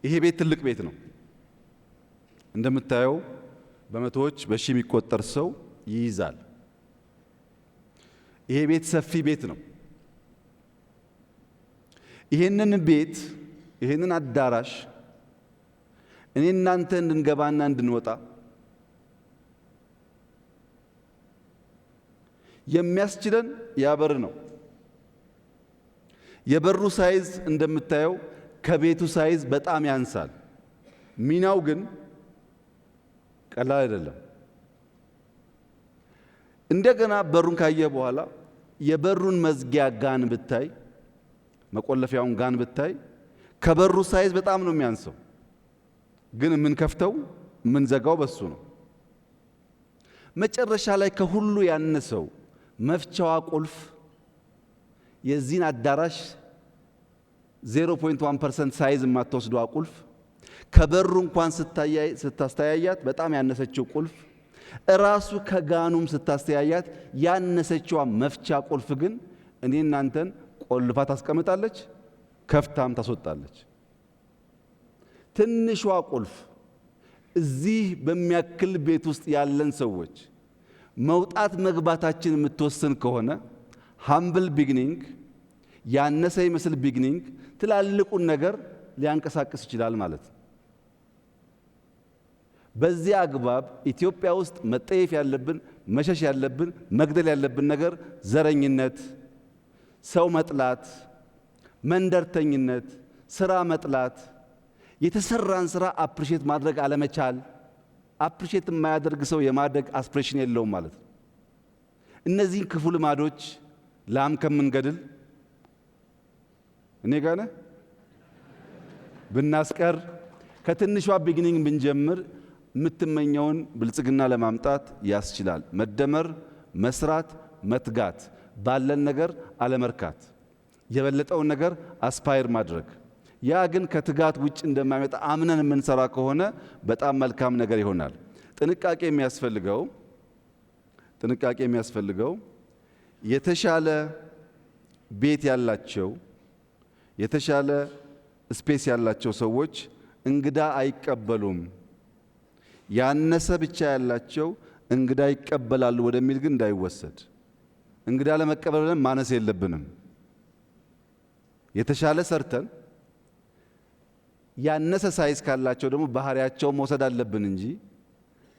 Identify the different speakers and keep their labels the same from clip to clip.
Speaker 1: ይሄ ቤት ትልቅ ቤት ነው። እንደምታየው በመቶዎች በሺ የሚቆጠር ሰው ይይዛል። ይሄ ቤት ሰፊ ቤት ነው። ይሄንን ቤት ይሄንን አዳራሽ እኔ እናንተ እንድንገባና እንድንወጣ የሚያስችለን ያበር ነው። የበሩ ሳይዝ እንደምታየው ከቤቱ ሳይዝ በጣም ያንሳል። ሚናው ግን ቀላል አይደለም። እንደገና በሩን ካየ በኋላ የበሩን መዝጊያ ጋን ብታይ፣ መቆለፊያውን ጋን ብታይ ከበሩ ሳይዝ በጣም ነው የሚያንሰው። ግን የምንከፍተው የምንዘጋው በሱ ነው። መጨረሻ ላይ ከሁሉ ያነሰው መፍቻዋ ቁልፍ የዚህን አዳራሽ 0.1% ሳይዝ የማትወስደዋ ቁልፍ ከበሩ እንኳን ስታስተያያት በጣም ያነሰችው ቁልፍ እራሱ ከጋኑም ስታስተያያት ያነሰችዋ መፍቻ ቁልፍ ግን እኔ እናንተን ቆልፋ ታስቀምጣለች፣ ከፍታም ታስወጣለች። ትንሿ ቁልፍ እዚህ በሚያክል ቤት ውስጥ ያለን ሰዎች መውጣት መግባታችን የምትወስን ከሆነ ሃምብል ቢግኒንግ ያነሰ ይመስል ቢግኒንግ ትላልቁን ነገር ሊያንቀሳቅስ ይችላል ማለት ነው። በዚህ አግባብ ኢትዮጵያ ውስጥ መጠየፍ ያለብን መሸሽ ያለብን መግደል ያለብን ነገር ዘረኝነት፣ ሰው መጥላት፣ መንደርተኝነት፣ ስራ መጥላት፣ የተሰራን ስራ አፕሪሼት ማድረግ አለመቻል። አፕሪሼት የማያደርግ ሰው የማደግ አስፕሬሽን የለውም ማለት ነው። እነዚህን ክፉ ልማዶች ላም ከምንገድል እኔ ጋር ነህ ብናስቀር ከትንሿ ቢግኒንግ ብንጀምር የምትመኘውን ብልጽግና ለማምጣት ያስችላል። መደመር፣ መስራት፣ መትጋት፣ ባለን ነገር አለመርካት፣ የበለጠውን ነገር አስፓየር ማድረግ። ያ ግን ከትጋት ውጭ እንደማይመጣ አምነን የምንሰራ ከሆነ በጣም መልካም ነገር ይሆናል። ጥንቃቄ የሚያስፈልገው የተሻለ ቤት ያላቸው የተሻለ ስፔስ ያላቸው ሰዎች እንግዳ አይቀበሉም። ያነሰ ብቻ ያላቸው እንግዳ ይቀበላሉ ወደሚል ግን እንዳይወሰድ። እንግዳ ለመቀበል ብለን ማነስ የለብንም። የተሻለ ሰርተን ያነሰ ሳይዝ ካላቸው ደግሞ ባህሪያቸው መውሰድ አለብን እንጂ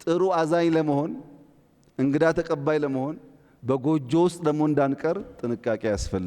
Speaker 1: ጥሩ አዛኝ ለመሆን እንግዳ ተቀባይ ለመሆን በጎጆ ውስጥ ደግሞ እንዳንቀር ጥንቃቄ ያስፈልጋል።